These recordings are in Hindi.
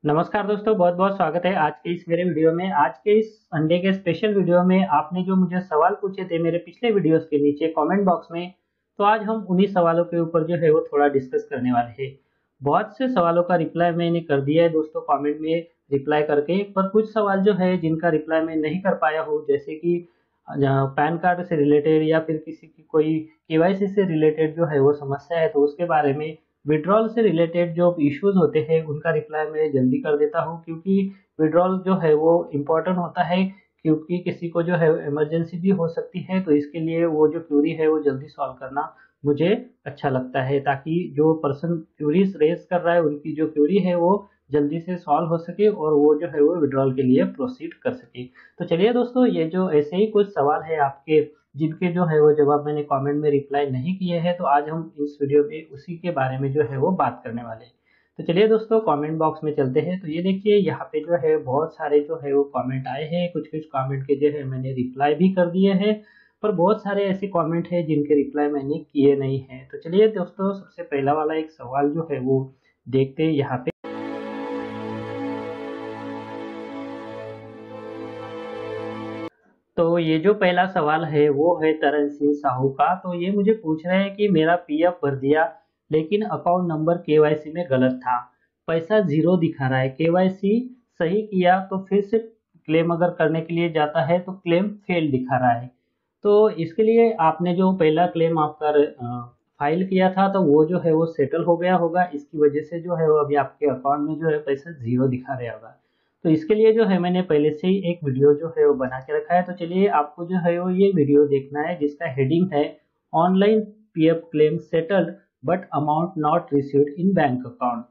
नमस्कार दोस्तों, बहुत बहुत स्वागत है आज के इस मेरे वीडियो में। आज के इस संडे के स्पेशल वीडियो में आपने जो मुझे सवाल पूछे थे मेरे पिछले वीडियोस के नीचे कमेंट बॉक्स में, तो आज हम उन्हीं सवालों के ऊपर जो है वो थोड़ा डिस्कस करने वाले हैं। बहुत से सवालों का रिप्लाई मैंने कर दिया है दोस्तों कमेंट में रिप्लाई करके, पर कुछ सवाल जो है जिनका रिप्लाई मैं नहीं कर पाया हूँ, जैसे कि पैन कार्ड से रिलेटेड या फिर किसी की कोई केवाईसी से रिलेटेड जो है वो समस्या है, तो उसके बारे में विड्रॉल से रिलेटेड जो इश्यूज होते हैं उनका रिप्लाई मैं जल्दी कर देता हूँ, क्योंकि विड्रॉल जो है वो इम्पोर्टेंट होता है, क्योंकि किसी को जो है इमरजेंसी भी हो सकती है। तो इसके लिए वो जो क्यूरी है वो जल्दी सॉल्व करना मुझे अच्छा लगता है, ताकि जो पर्सन क्यूरीज रेज कर रहा है उनकी जो क्यूरी है वो जल्दी से सॉल्व हो सके और वो जो है वो विड्रॉल के लिए प्रोसीड कर सके। तो चलिए दोस्तों, ये जो ऐसे ही कुछ सवाल है आपके जिनके जो है वो जवाब मैंने कमेंट में रिप्लाई नहीं किए हैं, तो आज हम इस वीडियो में उसी के बारे में जो है वो बात करने वाले हैं। तो चलिए दोस्तों, कमेंट बॉक्स में चलते हैं। तो ये देखिए, यहाँ पे जो है बहुत सारे जो है वो कमेंट आए हैं। कुछ कुछ कमेंट के जो है मैंने रिप्लाई भी कर दिए हैं, पर बहुत सारे ऐसे कमेंट हैं जिनके रिप्लाई मैंने किए नहीं हैं। तो चलिए दोस्तों, सबसे पहला वाला एक सवाल जो है वो देखते हैं यहाँ पे। तो ये जो पहला सवाल है वो है तरन सिंह साहू का। तो ये मुझे पूछ रहे हैं कि मेरा पीएफ भर दिया, लेकिन अकाउंट नंबर केवाईसी में गलत था, पैसा जीरो दिखा रहा है। केवाईसी सही किया तो फिर से क्लेम अगर करने के लिए जाता है तो क्लेम फेल दिखा रहा है। तो इसके लिए आपने जो पहला क्लेम आपका फाइल किया था, तो वो जो है वो सेटल हो गया होगा। इसकी वजह से जो है वो अभी आपके अकाउंट में जो है पैसा जीरो दिखा रहा होगा। तो इसके लिए जो है मैंने पहले से ही एक वीडियो जो है वो बना के रखा है। तो चलिए, आपको जो है वो ये वीडियो देखना है, जिसका हेडिंग है online PF claim settled but amount not received in bank account.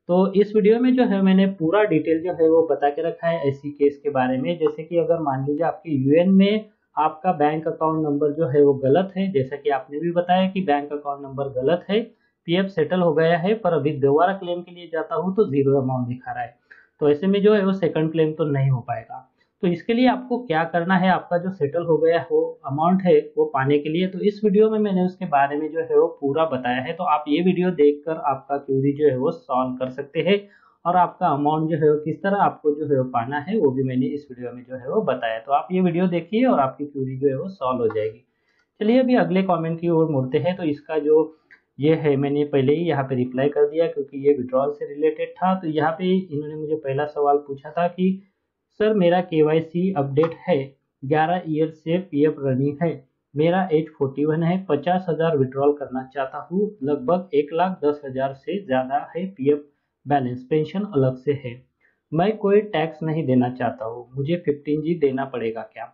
तो इस वीडियो में जो है मैंने पूरा डिटेल जो है वो बता के रखा है ऐसी केस के बारे में। जैसे कि अगर मान लीजिए आपके यूएन में आपका बैंक अकाउंट नंबर जो है वो गलत है, जैसा कि आपने भी बताया कि बैंक अकाउंट नंबर गलत है, पीएफ सेटल हो गया है, पर अभी दोबारा क्लेम के लिए जाता हूँ तो जीरो अमाउंट दिखा रहा है। तो ऐसे में जो है वो सेकंड क्लेम तो नहीं हो पाएगा। तो इसके लिए आपको क्या करना है, आपका जो सेटल हो गया हो अमाउंट है वो पाने के लिए, तो इस वीडियो में मैंने उसके बारे में जो है वो पूरा बताया है। तो आप ये वीडियो देखकर आपका क्यूरी जो है वो सॉल्व कर सकते हैं, और आपका अमाउंट जो है वो किस तरह आपको जो है वो पाना है वो भी मैंने इस वीडियो में जो है वो बताया। तो आप ये वीडियो देखिए और आपकी क्यूरी जो है वो सॉल्व हो जाएगी। चलिए अभी अगले कमेंट की ओर मुड़ते हैं। तो इसका जो ये है मैंने पहले ही यहाँ पे रिप्लाई कर दिया, क्योंकि ये विड्रॉल से रिलेटेड था। तो यहाँ पे इन्होंने मुझे पहला सवाल पूछा था कि सर मेरा केवाईसी अपडेट है, 11 ईयर से पीएफ रनिंग है, मेरा एज 41 है, 50,000 विड्रॉल करना चाहता हूँ, लगभग 1,10,000 से ज़्यादा है पीएफ बैलेंस, पेंशन अलग से है, मैं कोई टैक्स नहीं देना चाहता हूँ, मुझे 15G देना पड़ेगा क्या?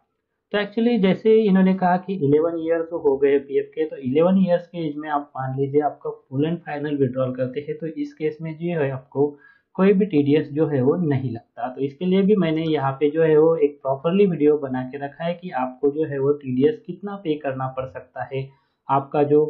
तो एक्चुअली जैसे इन्होंने कहा कि 11 ईयर्स हो गए पीएफ के, तो 11 ईयर्स के एज में आप मान लीजिए आपका फुल एंड फाइनल विड्रॉल करते हैं, तो इस केस में जो है आपको कोई भी टीडीएस जो है वो नहीं लगता। तो इसके लिए भी मैंने यहाँ पे जो है वो एक प्रॉपरली वीडियो बना के रखा है कि आपको जो है वो टीडीएस कितना पे करना पड़ सकता है आपका जो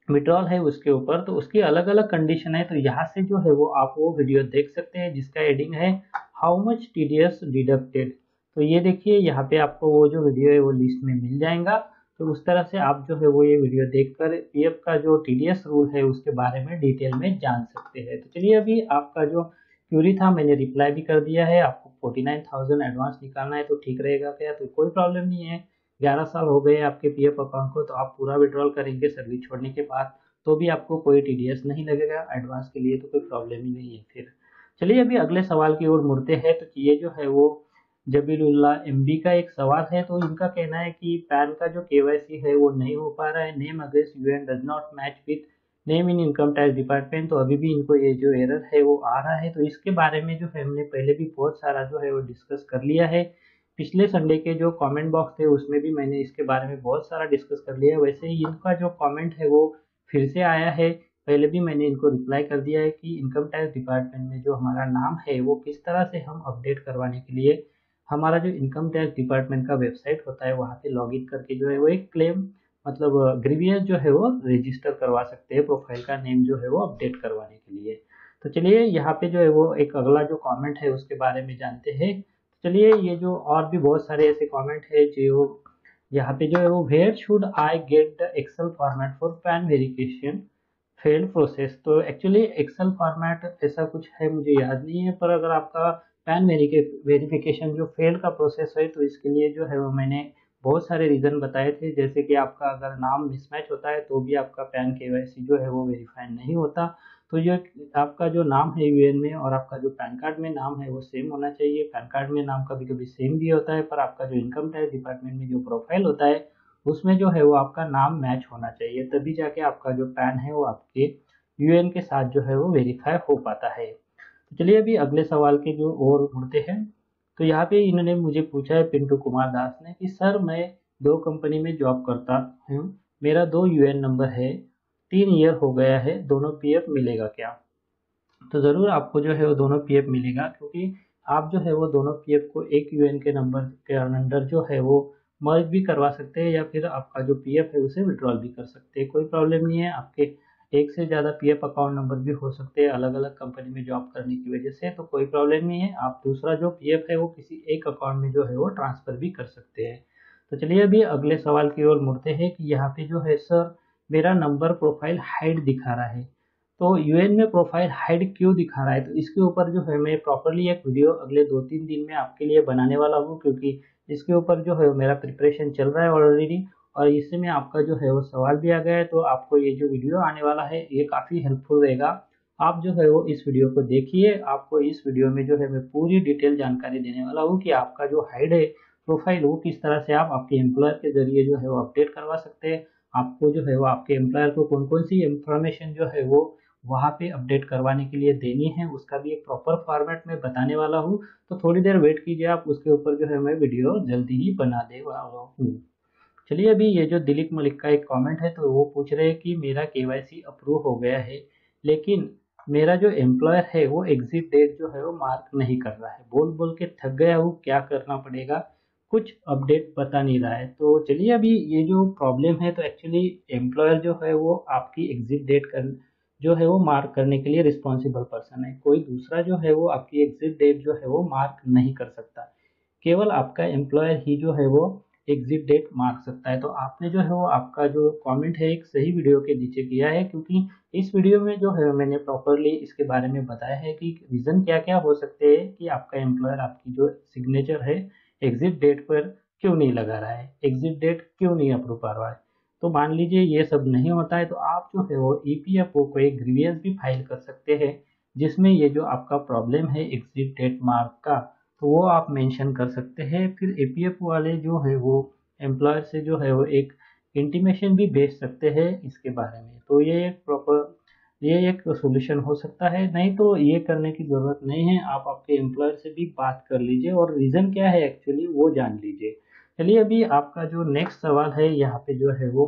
विड्रॉल है उसके ऊपर। तो उसकी अलग अलग कंडीशन है। तो यहाँ से जो है वो आप वो वीडियो देख सकते हैं, जिसका हेडिंग है हाउ मच टीडीएस डिडक्टेड। तो ये देखिए, यहाँ पे आपको वो जो वीडियो है वो लिस्ट में मिल जाएगा। तो उस तरह से आप जो है वो ये वीडियो देखकर पीएफ का जो टीडीएस रूल है उसके बारे में डिटेल में जान सकते हैं। तो चलिए, अभी आपका जो क्यूरी था मैंने रिप्लाई भी कर दिया है। आपको 49,000 एडवांस निकालना है तो ठीक रहेगा क्या? तो कोई प्रॉब्लम नहीं है। 11 साल हो गए आपके पीएफ अकाउंट को, तो आप पूरा विड्रॉल करेंगे सर्विस छोड़ने के बाद, तो भी आपको कोई टीडीएस नहीं लगेगा एडवांस के लिए, तो कोई प्रॉब्लम ही नहीं है फिर। चलिए अभी अगले सवाल की ओर मुड़ते हैं। तो ये जो है वो जबीलुल्लाह एमबी का एक सवाल है। तो इनका कहना है कि पैन का जो केवाईसी है वो नहीं हो पा रहा है, name against UN does not match with name in income tax department. तो अभी भी इनको ये जो एरर है वो आ रहा है। तो इसके बारे में जो है हमने पहले भी बहुत सारा जो है वो डिस्कस कर लिया है। पिछले संडे के जो कमेंट बॉक्स थे उसमें भी मैंने इसके बारे में बहुत सारा डिस्कस कर लिया है। वैसे ही इनका जो कमेंट है वो फिर से आया है। पहले भी मैंने इनको रिप्लाई कर दिया है कि इनकम टैक्स डिपार्टमेंट में जो हमारा नाम है वो किस तरह से हम अपडेट करवाने के लिए हमारा जो इनकम टैक्स डिपार्टमेंट का वेबसाइट होता है वहाँ पे लॉगिन करके जो है वो एक क्लेम मतलब ग्रीवियस जो है वो रजिस्टर करवा सकते हैं, प्रोफाइल का नेम जो है वो अपडेट करवाने के लिए। तो चलिए यहाँ पे जो है वो एक अगला जो कमेंट है उसके बारे में जानते हैं। चलिए, ये जो और भी बहुत सारे ऐसे कमेंट है जो यहाँ पे जो है वो where should I get the excel format for PAN verification failed process तो एक्चुअली एक्सेल फॉर्मेट ऐसा कुछ है, मुझे याद नहीं है, पर अगर आपका पैन वेरिफिकेशन जो फेल का प्रोसेस है तो इसके लिए जो है वो मैंने बहुत सारे रीज़न बताए थे, जैसे कि आपका अगर नाम मिसमैच होता है तो भी आपका पैन केवाईसी जो है वो वेरीफाई नहीं होता। तो ये आपका जो नाम है यूएन में और आपका जो पैन कार्ड में नाम है वो सेम होना चाहिए। पैन कार्ड में नाम कभी कभी सेम भी होता है, पर आपका जो इनकम टैक्स डिपार्टमेंट में जो प्रोफाइल होता है उसमें जो है वो आपका नाम मैच होना चाहिए, तभी जाके आपका जो पैन है वो आपके यूएन के साथ जो है वो वेरीफाई हो पाता है। तो चलिए अभी अगले सवाल के जो और मुड़ते हैं। तो यहाँ पे इन्होंने मुझे पूछा है पिंटू कुमार दास ने कि सर मैं दो कंपनी में जॉब करता हूँ, मेरा दो यूएन नंबर है, 3 ईयर हो गया है, दोनों पीएफ मिलेगा क्या? तो ज़रूर आपको जो है वो दोनों पीएफ मिलेगा, क्योंकि आप जो है वो दोनों पीएफ को एक यूएन के नंबर के अंडर जो है वो मर्ज भी करवा सकते हैं, या फिर आपका जो पीएफ है उसे विड्रॉल भी कर सकते हैं, कोई प्रॉब्लम नहीं है। आपके एक से ज़्यादा पीएफ अकाउंट नंबर भी हो सकते हैं अलग अलग कंपनी में जॉब करने की वजह से, तो कोई प्रॉब्लम नहीं है। आप दूसरा जो पीएफ है वो किसी एक अकाउंट में जो है वो ट्रांसफ़र भी कर सकते हैं। तो चलिए अभी अगले सवाल की ओर मुड़ते हैं कि यहाँ पे जो है सर मेरा नंबर प्रोफाइल हाइड दिखा रहा है, तो यूएन में प्रोफाइल हाइड क्यों दिखा रहा है? तो इसके ऊपर जो है मैं प्रॉपरली एक वीडियो अगले 2-3 दिन में आपके लिए बनाने वाला हूँ, क्योंकि इसके ऊपर जो है मेरा प्रिपरेशन चल रहा है ऑलरेडी, और इसमें आपका जो है वो सवाल भी आ गया है, तो आपको ये जो वीडियो आने वाला है ये काफ़ी हेल्पफुल रहेगा। आप जो है वो इस वीडियो को देखिए, आपको इस वीडियो में जो है मैं पूरी डिटेल जानकारी देने वाला हूँ कि आपका जो हाइड है प्रोफाइल वो किस तरह से आप आपके एम्प्लॉयर के जरिए जो है वो अपडेट करवा सकते हैं। आपको जो है वो आपके एम्प्लॉयर को कौन कौन सी इंफॉर्मेशन जो है वो वहाँ पे अपडेट करवाने के लिए देनी है, उसका भी एक प्रॉपर फॉर्मेट में बताने वाला हूँ। तो थोड़ी देर वेट कीजिए आप, उसके ऊपर जो है मैं वीडियो जल्दी ही बना दे वाला हूँ। चलिए अभी ये जो दिलीप मलिक का एक कमेंट है, तो वो पूछ रहे हैं कि मेरा केवाईसी अप्रूव हो गया है, लेकिन मेरा जो एम्प्लॉयर है वो एग्जिट डेट जो है वो मार्क नहीं कर रहा है, बोल बोल के थक गया हूँ, क्या करना पड़ेगा, कुछ अपडेट बता नहीं रहा है। तो चलिए अभी ये जो प्रॉब्लम है, तो एक्चुअली एम्प्लॉयर जो है वो आपकी एग्जिट डेट कर जो है वो मार्क करने के लिए रिस्पॉन्सिबल पर्सन है, कोई दूसरा जो है वो आपकी एग्जिट डेट जो है वो मार्क नहीं कर सकता, केवल आपका एम्प्लॉयर ही जो है वो एग्जिट डेट मार्क सकता है। तो आपने जो है वो आपका जो कमेंट है एक सही वीडियो के नीचे किया है, क्योंकि इस वीडियो में जो है मैंने प्रॉपरली इसके बारे में बताया है कि रीज़न क्या क्या हो सकते हैं कि आपका एम्प्लॉयर आपकी जो सिग्नेचर है एग्जिट डेट पर क्यों नहीं लगा रहा है, एग्जिट डेट क्यों नहीं अप्रूव कर रहा है। तो मान लीजिए ये सब नहीं होता है, तो आप जो है वो ईपीएफओ को एक ग्रीवियंस भी फाइल कर सकते हैं, जिसमें ये जो आपका प्रॉब्लम है एग्जिट डेट मार्क का, तो वो आप मेंशन कर सकते हैं। फिर एपीएफ वाले जो है वो एम्प्लॉयर से जो है वो एक इंटीमेशन भी भेज सकते हैं इसके बारे में। तो ये एक सॉल्यूशन हो सकता है, नहीं तो ये करने की ज़रूरत नहीं है, आप आपके एम्प्लॉयर से भी बात कर लीजिए और रीज़न क्या है एक्चुअली वो जान लीजिए। चलिए अभी आपका जो नेक्स्ट सवाल है यहाँ पे जो है वो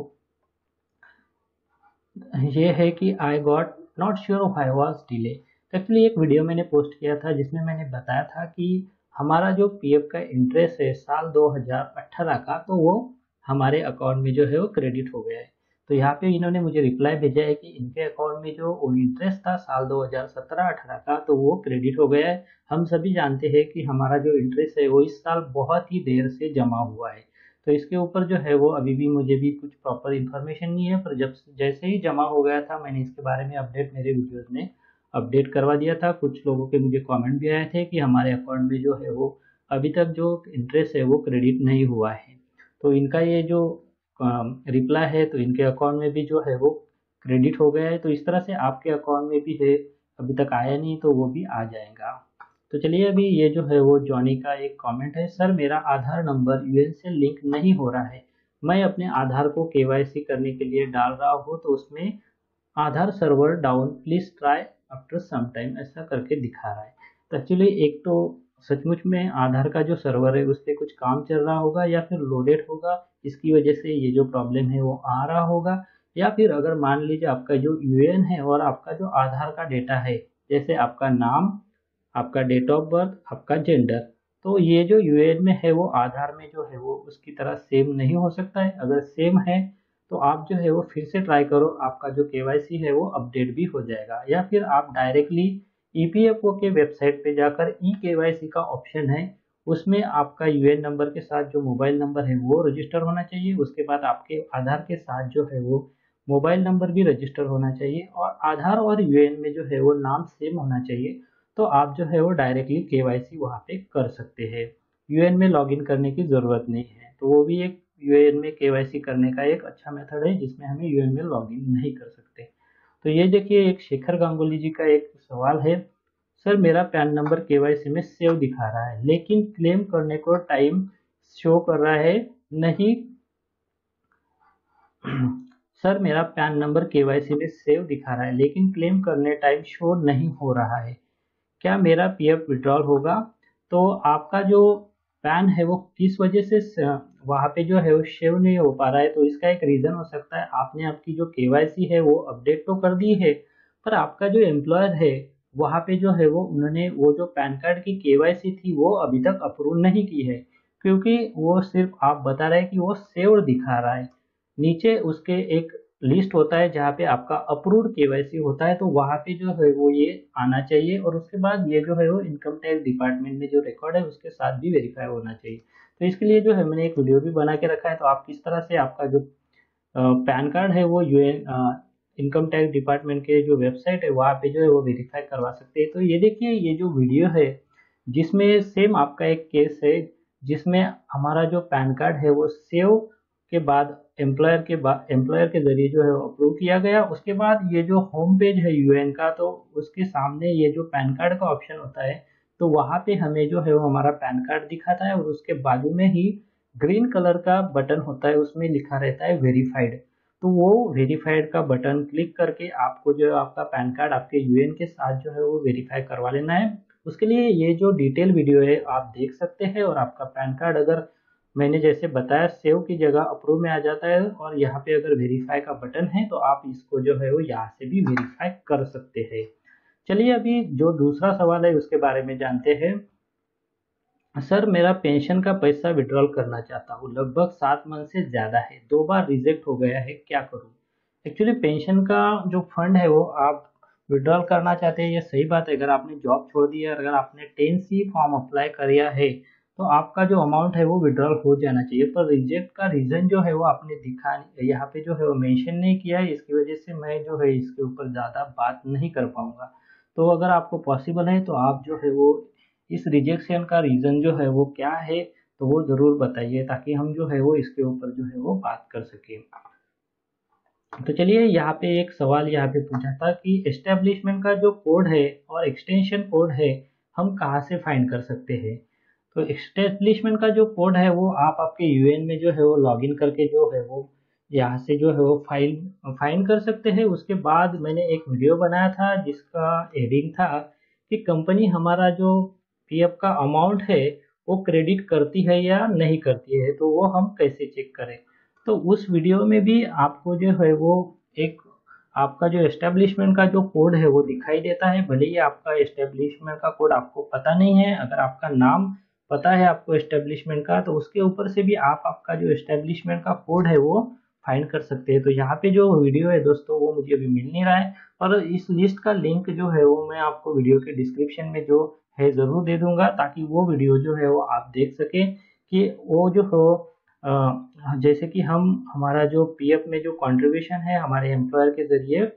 ये है कि I got not sure why was delay. Actually एक वीडियो मैंने पोस्ट किया था जिसमें मैंने बताया था कि हमारा जो पीएफ का इंटरेस्ट है साल 2018 का, तो वो हमारे अकाउंट में जो है वो क्रेडिट हो गया है। तो यहाँ पे इन्होंने मुझे रिप्लाई भेजा है कि इनके अकाउंट में जो इंटरेस्ट था साल 2017-18 का, तो वो क्रेडिट हो गया है। हम सभी जानते हैं कि हमारा जो इंटरेस्ट है वो इस साल बहुत ही देर से जमा हुआ है, तो इसके ऊपर जो है वो अभी भी मुझे भी कुछ प्रॉपर इन्फॉर्मेशन नहीं है, पर जब जैसे ही जमा हो गया था मैंने इसके बारे में अपडेट मेरे वीडियोस में अपडेट करवा दिया था। कुछ लोगों के मुझे कमेंट भी आए थे कि हमारे अकाउंट में जो है वो अभी तक जो इंटरेस्ट है वो क्रेडिट नहीं हुआ है, तो इनका ये जो रिप्लाई है तो इनके अकाउंट में भी जो है वो क्रेडिट हो गया है। तो इस तरह से आपके अकाउंट में भी है, अभी तक आया नहीं तो वो भी आ जाएगा। तो चलिए अभी ये जो है वो जॉनी का एक कमेंट है, सर मेरा आधार नंबर यूएन से लिंक नहीं हो रहा है, मैं अपने आधार को केवाईसी करने के लिए डाल रहा हूँ तो उसमें Aadhaar server down please try after some time ऐसा करके दिखा रहा है। तो एक्चुअली एक तो सचमुच में आधार का जो सर्वर है उस पर कुछ काम चल रहा होगा या फिर लोडेड होगा, इसकी वजह से ये जो प्रॉब्लम है वो आ रहा होगा। या फिर अगर मान लीजिए आपका जो यूएन है और आपका जो आधार का डेटा है, जैसे आपका नाम, आपका डेट ऑफ बर्थ, आपका जेंडर, तो ये जो यूएन में है वो आधार में जो है वो उसकी तरह सेम नहीं हो सकता है। अगर सेम है तो आप जो है वो फिर से ट्राई करो, आपका जो केवाईसी है वो अपडेट भी हो जाएगा। या फिर आप डायरेक्टली ईपीएफओ के वेबसाइट पे जाकर ई केवाईसी का ऑप्शन है, उसमें आपका यूएन नंबर के साथ जो मोबाइल नंबर है वो रजिस्टर होना चाहिए, उसके बाद आपके आधार के साथ जो है वो मोबाइल नंबर भी रजिस्टर होना चाहिए और आधार और यूएएन में जो है वो नाम सेम होना चाहिए। तो आप जो है वो डायरेक्टली केवाईसी वहाँ पे कर सकते हैं। यूएएन में लॉगिन करने की ज़रूरत नहीं है, तो वो भी एक यूएएन में केवाईसी करने का एक अच्छा मेथड है जिसमें हमें यूएएन में लॉगिन नहीं कर सकते। तो ये देखिए एक शेखर गांगुली जी का एक सवाल है, सर मेरा पैन नंबर केवाईसी में सेव दिखा रहा है लेकिन क्लेम करने को टाइम शो कर रहा है नहीं। सर मेरा पैन नंबर केवाईसी में सेव दिखा रहा है लेकिन क्लेम करने टाइम शो नहीं हो रहा है, क्या मेरा पीएफ विड्रॉल होगा? तो आपका जो पैन है वो किस वजह से वहाँ पे जो है वो सेव नहीं हो पा रहा है, तो इसका एक रीज़न हो सकता है आपने आपकी जो केवाईसी है वो अपडेट तो कर दी है, पर आपका जो एम्प्लॉयर है वहाँ पे जो है वो उन्होंने वो जो पैन कार्ड की केवाईसी थी वो अभी तक अप्रूव नहीं की है, क्योंकि वो सिर्फ आप बता रहे हैं कि वो सेव दिखा रहा है। नीचे उसके एक लिस्ट होता है जहाँ पे आपका अप्रूव्ड केवाईसी होता है, तो वहाँ पे जो है वो ये आना चाहिए और उसके बाद ये जो है वो इनकम टैक्स डिपार्टमेंट में जो रिकॉर्ड है उसके साथ भी वेरीफाई होना चाहिए। तो इसके लिए जो है मैंने एक वीडियो भी बना के रखा है, तो आप किस तरह से आपका जो पैन कार्ड है वो यूएन इनकम टैक्स डिपार्टमेंट के जो वेबसाइट है वहाँ पे जो है वो वेरीफाई करवा सकते हैं। तो ये देखिए ये जो वीडियो है जिसमें सेम आपका एक केस है जिसमें हमारा जो पैन कार्ड है वो सेव के बाद एम्प्लॉयर के जरिए जो है वो अप्रूव किया गया। उसके बाद ये जो होम पेज है यूएन का, तो उसके सामने ये जो पैन कार्ड का ऑप्शन होता है तो वहाँ पे हमें जो है वो हमारा पैन कार्ड दिखाता है और उसके बाजू में ही ग्रीन कलर का बटन होता है, उसमें लिखा रहता है वेरीफाइड। तो वो वेरीफाइड का बटन क्लिक करके आपको जो है आपका पैन कार्ड आपके यूएन के साथ जो है वो वेरीफाई करवा लेना है। उसके लिए ये जो डिटेल वीडियो है आप देख सकते हैं और आपका पैन कार्ड अगर मैंने जैसे बताया सेव की जगह अप्रूव में आ जाता है और यहाँ पे अगर वेरीफाई का बटन है तो आप इसको जो है वो यहाँ से भी वेरीफाई कर सकते हैं। चलिए अभी जो दूसरा सवाल है उसके बारे में जानते हैं। सर मेरा पेंशन का पैसा विड्रॉल करना चाहता हूँ, लगभग 7 मंथ से ज़्यादा है, 2 बार रिजेक्ट हो गया है, क्या करूँ? एक्चुअली पेंशन का जो फंड है वो आप विड्रॉल करना चाहते हैं, ये सही बात है। अगर आपने जॉब छोड़ दी है, अगर आपने 10C फॉर्म अप्लाई किया है तो आपका जो अमाउंट है वो विड्रॉल हो जाना चाहिए, पर रिजेक्ट का रीज़न जो है वो आपने दिखा यहाँ पे जो है वो मेंशन नहीं किया है, इसकी वजह से मैं जो है इसके ऊपर ज़्यादा बात नहीं कर पाऊँगा। तो अगर आपको पॉसिबल है तो आप जो है वो इस रिजेक्शन का रीज़न जो है वो क्या है तो वो ज़रूर बताइए ताकि हम जो है वो इसके ऊपर जो है वो बात कर सकें। तो चलिए यहाँ पे एक सवाल यहाँ पे पूछा था कि एस्टेब्लिशमेंट का जो कोड है और एक्सटेंशन कोड है हम कहाँ से फाइंड कर सकते हैं? तो एस्टेब्लिशमेंट का जो कोड है वो आप आपके यूएन में जो है वो लॉगिन करके जो है वो यहाँ से जो है वो फाइंड कर सकते हैं। उसके बाद मैंने एक वीडियो बनाया था जिसका हेडिंग था कि कंपनी हमारा जो पीएफ का अमाउंट है वो क्रेडिट करती है या नहीं करती है, तो वो हम कैसे चेक करें। तो उस वीडियो में भी आपको जो है वो एक आपका जो एस्टेब्लिशमेंट का जो कोड है वो दिखाई देता है, भले ही आपका एस्टेब्लिशमेंट का कोड आपको पता नहीं है। अगर आपका नाम पता है आपको एस्टेब्लिशमेंट का, तो उसके ऊपर से भी आप आपका जो एस्टेब्लिशमेंट का कोड है वो फाइंड कर सकते हैं। तो यहाँ पे जो वीडियो है दोस्तों वो मुझे अभी मिल नहीं रहा है, और इस लिस्ट का लिंक जो है वो मैं आपको वीडियो के डिस्क्रिप्शन में जो है ज़रूर दे दूंगा, ताकि वो वीडियो जो है वो आप देख सकें कि वो जो हो जैसे कि हम हमारा जो पीएफ में जो कंट्रीब्यूशन है हमारे एम्प्लॉयर के ज़रिए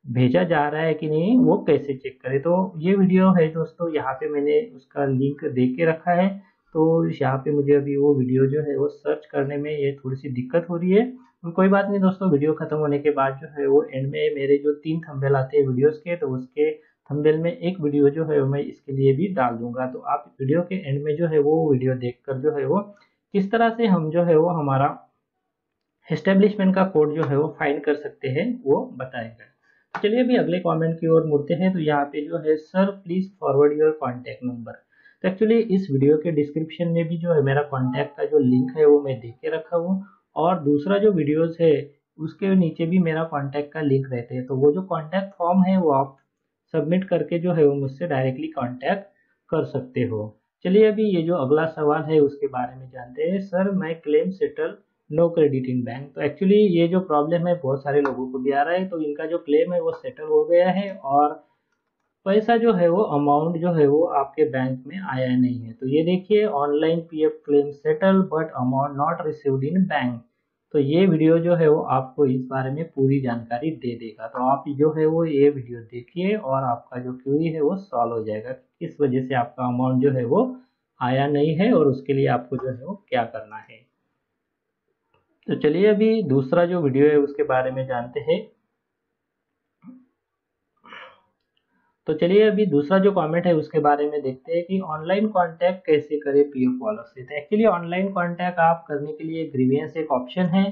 भेजा जा रहा है कि नहीं वो कैसे चेक करें। तो ये वीडियो है दोस्तों, यहाँ पे मैंने उसका लिंक दे के रखा है। तो यहाँ पे मुझे अभी वो वीडियो जो है वो सर्च करने में ये थोड़ी सी दिक्कत हो रही है। तो कोई बात नहीं दोस्तों, वीडियो खत्म होने के बाद जो है वो एंड में मेरे जो 3 थंबनेल आते हैं वीडियोस के, तो उसके थंबनेल में एक वीडियो जो है मैं इसके लिए भी डाल दूंगा। तो आप वीडियो के एंड में जो है वो वीडियो देखकर जो है वो किस तरह से हम जो है वो हमारा एस्टेब्लिशमेंट का कोड जो है वो फाइंड कर सकते हैं वो बताएगा। तो चलिए अभी अगले कमेंट की ओर मुड़ते हैं। तो यहाँ पे जो है sir please forward your contact number. तो एक्चुअली इस वीडियो के डिस्क्रिप्शन में भी जो है मेरा कॉन्टैक्ट का जो लिंक है वो मैं दे के रखा हूँ, और दूसरा जो वीडियोस है उसके नीचे भी मेरा कॉन्टैक्ट का लिंक रहते हैं। तो वो जो कॉन्टैक्ट फॉर्म है वो आप सबमिट करके जो है वो मुझसे डायरेक्टली कॉन्टैक्ट कर सकते हो। चलिए अभी ये जो अगला सवाल है उसके बारे में जानते हैं। सर मैं claim settle no credit in bank. तो एक्चुअली ये जो प्रॉब्लम है बहुत सारे लोगों को भी आ रहा है, तो इनका जो क्लेम है वो सेटल हो गया है और पैसा जो है वो अमाउंट जो है वो आपके बैंक में आया नहीं है। तो ये देखिए online PF claim settle but amount not received in bank. तो ये वीडियो जो है वो आपको इस बारे में पूरी जानकारी दे देगा। तो आप जो है वो ये वीडियो देखिए और आपका जो क्वेरी है वो सॉल्व हो जाएगा, किस वजह से आपका अमाउंट जो है वो आया नहीं है और उसके लिए आपको जो है वो क्या करना है। तो चलिए अभी दूसरा जो वीडियो है उसके बारे में जानते हैं। तो चलिए अभी दूसरा जो कमेंट है उसके बारे में देखते हैं कि ऑनलाइन कांटेक्ट कैसे करें पीएफ वालों से। तो एक्चुअली ऑनलाइन कांटेक्ट आप करने के लिए ग्रीवियंस एक ऑप्शन है,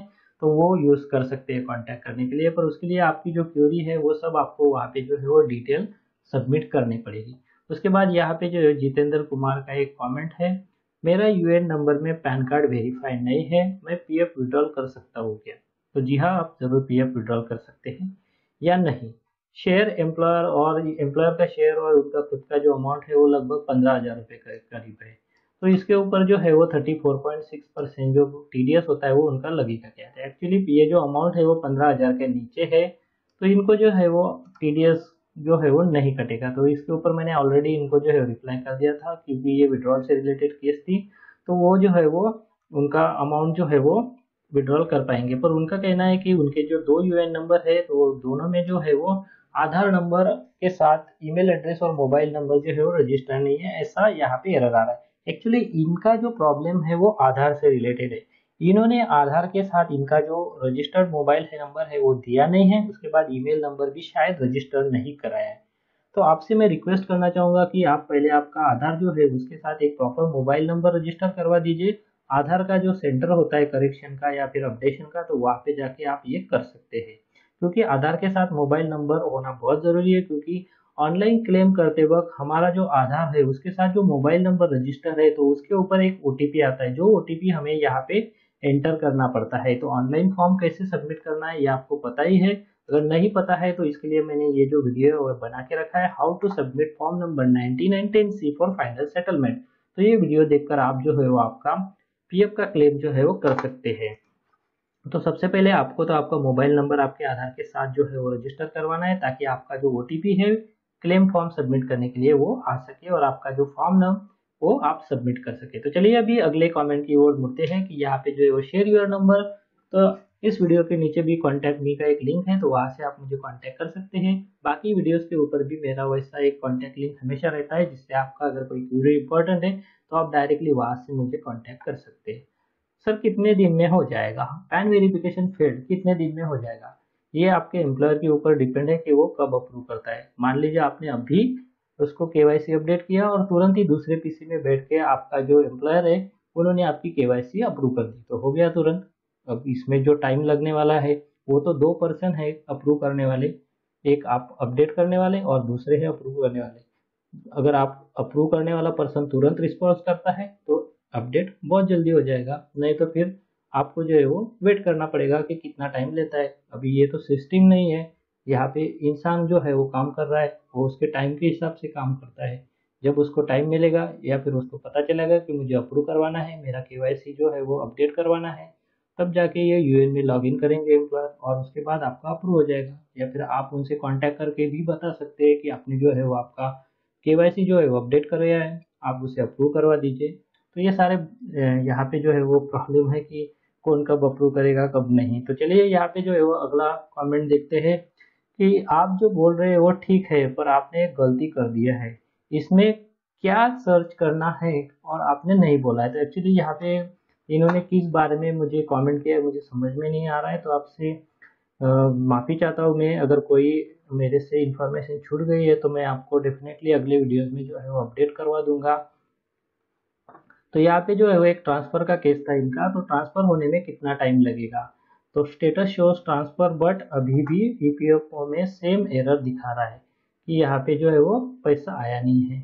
तो वो यूज कर सकते हैं कांटेक्ट करने के लिए, पर उसके लिए आपकी जो क्वेरी है वो सब आपको वहाँ पे जो है वो डिटेल सबमिट करनी पड़ेगी। उसके बाद यहाँ पे जो है जितेंद्र कुमार का एक कॉमेंट है, मेरा यूएन नंबर में पैन कार्ड वेरीफाई नहीं है, मैं पीएफ विड्रॉल कर सकता हूँ क्या? तो जी हाँ, आप जरूर पीएफ विड्रॉल कर सकते हैं या नहीं। शेयर एम्प्लॉयर और एम्प्लॉयर का शेयर और उनका खुद का जो अमाउंट है वो लगभग 15,000 रुपये के करीब है। तो इसके ऊपर जो है वो 34.6% जो टीडीएस होता है वो उनका लगेगा क्या है। एक्चुअली ये जो अमाउंट है वो 15,000 के नीचे है, तो इनको जो है वो टीडीएस जो है वो नहीं कटेगा। तो इसके ऊपर मैंने ऑलरेडी इनको जो है रिप्लाई कर दिया था, क्योंकि ये विड्रॉल से रिलेटेड केस थी, तो वो जो है वो उनका अमाउंट जो है वो विड्रॉल कर पाएंगे। पर उनका कहना है कि उनके जो 2 यूएन नंबर है तो दोनों में जो है वो आधार नंबर के साथ ईमेल एड्रेस और मोबाइल नंबर जो है वो रजिस्टर नहीं है, ऐसा यहाँ पे एरर आ रहा है। एक्चुअली इनका जो प्रॉब्लम है वो आधार से रिलेटेड है। इन्होंने आधार के साथ इनका जो रजिस्टर्ड मोबाइल है नंबर है वो दिया नहीं है, उसके बाद ईमेल नंबर भी शायद रजिस्टर नहीं कराया है। तो आपसे मैं रिक्वेस्ट करना चाहूंगा कि आप पहले आपका आधार जो है उसके साथ एक प्रॉपर मोबाइल नंबर रजिस्टर करवा दीजिए। आधार का जो सेंटर होता है करेक्शन का या फिर अपडेशन का, तो वहाँ पे जाके आप ये कर सकते हैं, क्योंकि आधार के साथ मोबाइल नंबर होना बहुत ज़रूरी है। क्योंकि ऑनलाइन क्लेम करते वक्त हमारा जो आधार है उसके साथ जो मोबाइल नंबर रजिस्टर है तो उसके ऊपर एक ओटीपी आता है, जो ओटीपी हमें यहाँ पे एंटर करना पड़ता है। तो ऑनलाइन फॉर्म कैसे सबमिट करना है ये आपको पता ही है। अगर नहीं पता है तो इसके लिए मैंने ये जो वीडियो है वो बना के रखा है, how to submit form number 9910C for final settlement. तो ये वीडियो देखकर आप जो है वो आपका पीएफ का क्लेम जो है वो कर सकते हैं। तो सबसे पहले आपको तो आपका मोबाइल नंबर आपके आधार के साथ जो है वो रजिस्टर करवाना है, ताकि आपका जो ओटीपी है क्लेम फॉर्म सबमिट करने के लिए वो आ सके और आपका जो फॉर्म ना वो आप सबमिट कर सके। तो चलिए अभी अगले कमेंट की ओर मुड़ते हैं कि यहाँ पे जो है वो शेयर योर नंबर। तो इस वीडियो के नीचे भी कॉन्टैक्ट मी का एक लिंक है, तो वहाँ से आप मुझे कॉन्टैक्ट कर सकते हैं। बाकी वीडियोस के ऊपर भी मेरा वैसा एक कॉन्टैक्ट लिंक हमेशा रहता है, जिससे आपका अगर कोई क्वेरी इंपॉर्टेंट है तो आप डायरेक्टली वहाँ से मुझे कॉन्टैक्ट कर सकते हैं। सर कितने दिन में हो जाएगा पैन वेरिफिकेशन फेल्ड, कितने दिन में हो जाएगा? ये आपके एम्प्लॉयर के ऊपर डिपेंड है कि वो कब अप्रूव करता है। मान लीजिए आपने अभी उसको केवाईसी अपडेट किया और तुरंत ही दूसरे पीसी में बैठ के आपका जो एम्प्लॉयर है उन्होंने आपकी केवाईसी अप्रूव कर दी, तो हो गया तुरंत। अब इसमें जो टाइम लगने वाला है वो तो 2 पर्सन है अप्रूव करने वाले, एक आप अपडेट करने वाले और दूसरे है अप्रूव करने वाले। अगर आप अप्रूव करने वाला पर्सन तुरंत रिस्पॉन्स करता है तो अपडेट बहुत जल्दी हो जाएगा, नहीं तो फिर आपको जो है वो वेट करना पड़ेगा कि कितना टाइम लेता है। अभी ये तो सिस्टम नहीं है, यहाँ पे इंसान जो है वो काम कर रहा है, वो उसके टाइम के हिसाब से काम करता है। जब उसको टाइम मिलेगा या फिर उसको पता चलेगा कि मुझे अप्रूव करवाना है, मेरा केवाईसी जो है वो अपडेट करवाना है, तब जाके ये यूएन में लॉगिन करेंगे एम्प्लॉयर और उसके बाद आपका अप्रूव हो जाएगा। या फिर आप उनसे कांटेक्ट करके भी बता सकते हैं कि आपने जो है वो आपका केवाईसी जो है वो अपडेट कराया है, आप उसे अप्रूव करवा दीजिए। तो ये सारे यहाँ पे जो है वो प्रॉब्लम है कि कौन कब अप्रूव करेगा कब नहीं। तो चलिए यहाँ पे जो है वो अगला कमेंट देखते हैं कि आप जो बोल रहे हैं वो ठीक है, पर आपने एक गलती कर दिया है, इसमें क्या सर्च करना है और आपने नहीं बोला है। तो एक्चुअली यहाँ पे इन्होंने किस बारे में मुझे कमेंट किया है मुझे समझ में नहीं आ रहा है, तो आपसे माफ़ी चाहता हूँ मैं। अगर कोई मेरे से इन्फॉर्मेशन छूट गई है तो मैं आपको डेफिनेटली अगले वीडियोस में जो है वो अपडेट करवा दूंगा। तो यहाँ पे जो है वो एक ट्रांसफ़र का केस था इनका, तो ट्रांसफ़र होने में कितना टाइम लगेगा। तो स्टेटस शोज ट्रांसफ़र बट अभी भी ईपीएफओ में सेम एरर दिखा रहा है कि यहाँ पे जो है वो पैसा आया नहीं है।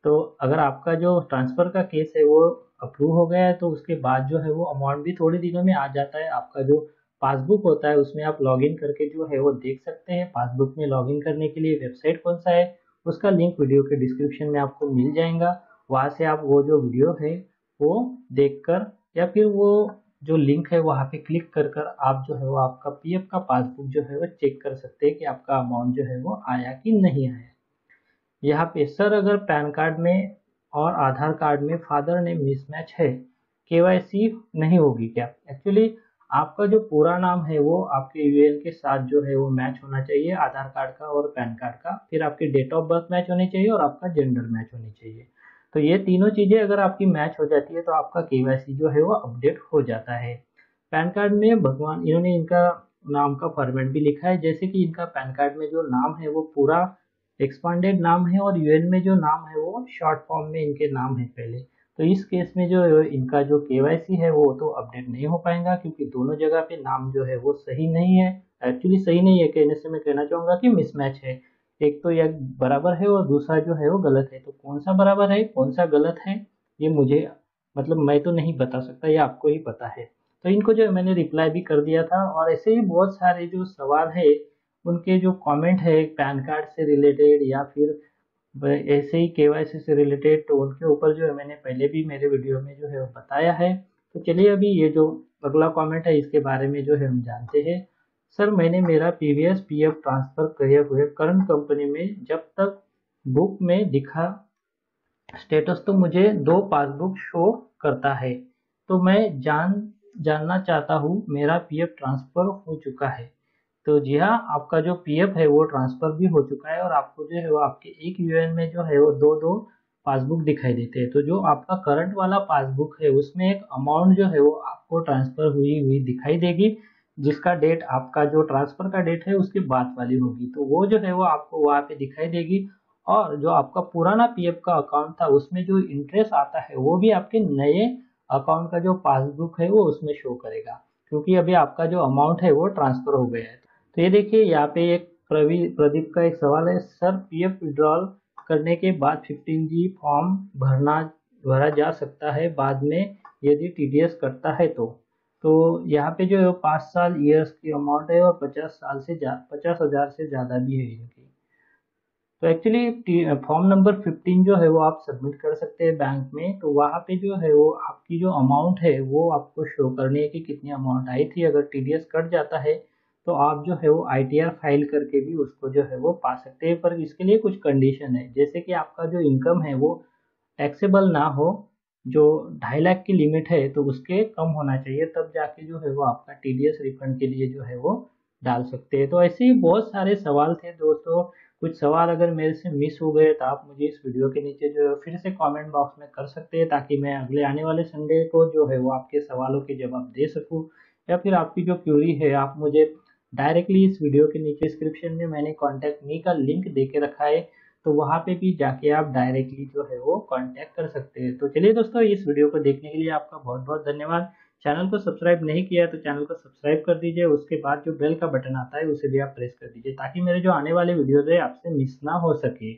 तो अगर आपका जो ट्रांसफ़र का केस है वो अप्रूव हो गया है तो उसके बाद जो है वो अमाउंट भी थोड़े दिनों में आ जाता है। आपका जो पासबुक होता है उसमें आप लॉगिन करके जो है वो देख सकते हैं। पासबुक में लॉगिन करने के लिए वेबसाइट कौन सा है उसका लिंक वीडियो के डिस्क्रिप्शन में आपको मिल जाएगा, वहाँ से आप वो जो वीडियो है वो देखकर या फिर वो जो लिंक है वहाँ पे क्लिक कर कर आप जो है वो आपका पीएफ का पासबुक जो है वो चेक कर सकते हैं कि आपका अमाउंट जो है वो आया कि नहीं आया। यहाँ पे सर अगर पैन कार्ड में और आधार कार्ड में फादर नेम मिसमैच है केवाईसी नहीं होगी क्या? एक्चुअली आपका जो पूरा नाम है वो आपके यूएएन के साथ जो है वो मैच होना चाहिए, आधार कार्ड का और पैन कार्ड का। फिर आपकी डेट ऑफ बर्थ मैच होनी चाहिए और आपका जेंडर मैच होनी चाहिए। तो ये तीनों चीज़ें अगर आपकी मैच हो जाती है तो आपका केवाईसी जो है वो अपडेट हो जाता है। पैन कार्ड में भगवान इन्होंने इनका नाम का फॉर्मेट भी लिखा है, जैसे कि इनका पैन कार्ड में जो नाम है वो पूरा एक्सपांडेड नाम है और यूएन में जो नाम है वो शॉर्ट फॉर्म में इनके नाम है पहले। तो इस केस में जो इनका जो केवाईसी है वो तो अपडेट नहीं हो पाएगा, क्योंकि दोनों जगह पे नाम जो है वो सही नहीं है। एक्चुअली सही नहीं है कहने से मैं कहना चाहूँगा कि मिसमैच है। एक तो यह बराबर है और दूसरा जो है वो गलत है। तो कौन सा बराबर है कौन सा गलत है ये मुझे मतलब मैं तो नहीं बता सकता, ये आपको ही पता है। तो इनको जो मैंने रिप्लाई भी कर दिया था। और ऐसे ही बहुत सारे जो सवाल है उनके जो कमेंट है पैन कार्ड से रिलेटेड या फिर ऐसे ही केवाईसी से रिलेटेड, तो उनके ऊपर जो है मैंने पहले भी मेरे वीडियो में जो है वो बताया है। तो चलिए अभी ये जो अगला कमेंट है इसके बारे में जो है हम जानते हैं। सर मैंने मेरा प्रीवियस पीएफ ट्रांसफर किए हुए करंट कंपनी में जब तक बुक में दिखा स्टेटस तो मुझे 2 पासबुक शो करता है। तो मैं जानना चाहता हूँ मेरा पीएफ ट्रांसफर हो चुका है। तो जी हाँ, आपका जो पीएफ है वो ट्रांसफर भी हो चुका है और आपको जो है वो आपके एक यूएन में जो है वो दो दो पासबुक दिखाई देते हैं। तो जो आपका करंट वाला पासबुक है उसमें एक अमाउंट जो है वो आपको ट्रांसफर हुई हुई दिखाई देगी, जिसका डेट आपका जो ट्रांसफर का डेट है उसके बाद वाली होगी। तो वो जो है वो आपको वहाँ पे दिखाई देगी। और जो आपका पुराना पीएफ का अकाउंट था उसमें जो इंटरेस्ट आता है वो भी आपके नए अकाउंट का जो पासबुक है वो उसमें शो करेगा, क्योंकि अभी आपका जो अमाउंट है वो ट्रांसफर हो गया है। तो ये देखिए यहाँ पे एक प्रदीप का एक सवाल है, सर पीएफ विड्रॉल करने के बाद 15G फॉर्म भरा जा सकता है बाद में यदि टीडीएस कटता है तो यहाँ पे जो है 5 साल ईयर्स की अमाउंट है और 50,000 से ज़्यादा भी है इनकी। तो एक्चुअली फॉर्म नंबर 15 जो है वो आप सबमिट कर सकते हैं बैंक में। तो वहाँ पे जो है वो आपकी जो अमाउंट है वो आपको शो करनी है कि कितनी अमाउंट आई थी। अगर टीडीएस कट जाता है तो आप जो है वो आईटीआर फाइल करके भी उसको जो है वो पा सकते हैं, पर इसके लिए कुछ कंडीशन है, जैसे कि आपका जो इनकम है वो टैक्सेबल ना हो। जो 2.5 लाख की लिमिट है तो उसके कम होना चाहिए, तब जाके जो है वो आपका टीडीएस रिफंड के लिए जो है वो डाल सकते हैं। तो ऐसे ही बहुत सारे सवाल थे दोस्तों। कुछ सवाल अगर मेरे से मिस हो गए तो आप मुझे इस वीडियो के नीचे जो है फिर से कमेंट बॉक्स में कर सकते हैं, ताकि मैं अगले आने वाले संडे को जो है वो आपके सवालों के जवाब दे सकूं। या फिर आपकी जो क्यूरी है आप मुझे डायरेक्टली इस वीडियो के नीचे डिस्क्रिप्शन में मैंने कॉन्टैक्ट मी का लिंक दे के रखा है, तो वहाँ पे भी जाके आप डायरेक्टली जो है वो कांटेक्ट कर सकते हैं। तो चलिए दोस्तों, इस वीडियो को देखने के लिए आपका बहुत बहुत धन्यवाद। चैनल को सब्सक्राइब नहीं किया तो चैनल को सब्सक्राइब कर दीजिए, उसके बाद जो बेल का बटन आता है उसे भी आप प्रेस कर दीजिए, ताकि मेरे जो आने वाले वीडियोज है आपसे मिस ना हो सके।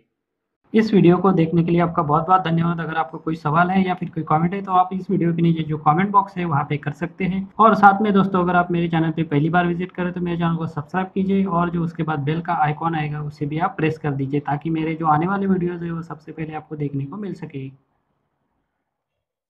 इस वीडियो को देखने के लिए आपका बहुत बहुत धन्यवाद। अगर आपको कोई सवाल है या फिर कोई कमेंट है तो आप इस वीडियो के नीचे जो कमेंट बॉक्स है वहाँ पे कर सकते हैं। और साथ में दोस्तों, अगर आप मेरे चैनल पे पहली बार विजिट करें तो मेरे चैनल को सब्सक्राइब कीजिए और जो उसके बाद बेल का आइकॉन आएगा उसे भी आप प्रेस कर दीजिए, ताकि मेरे जो आने वाले वीडियोज़ है वो सबसे पहले आपको देखने को मिल सके।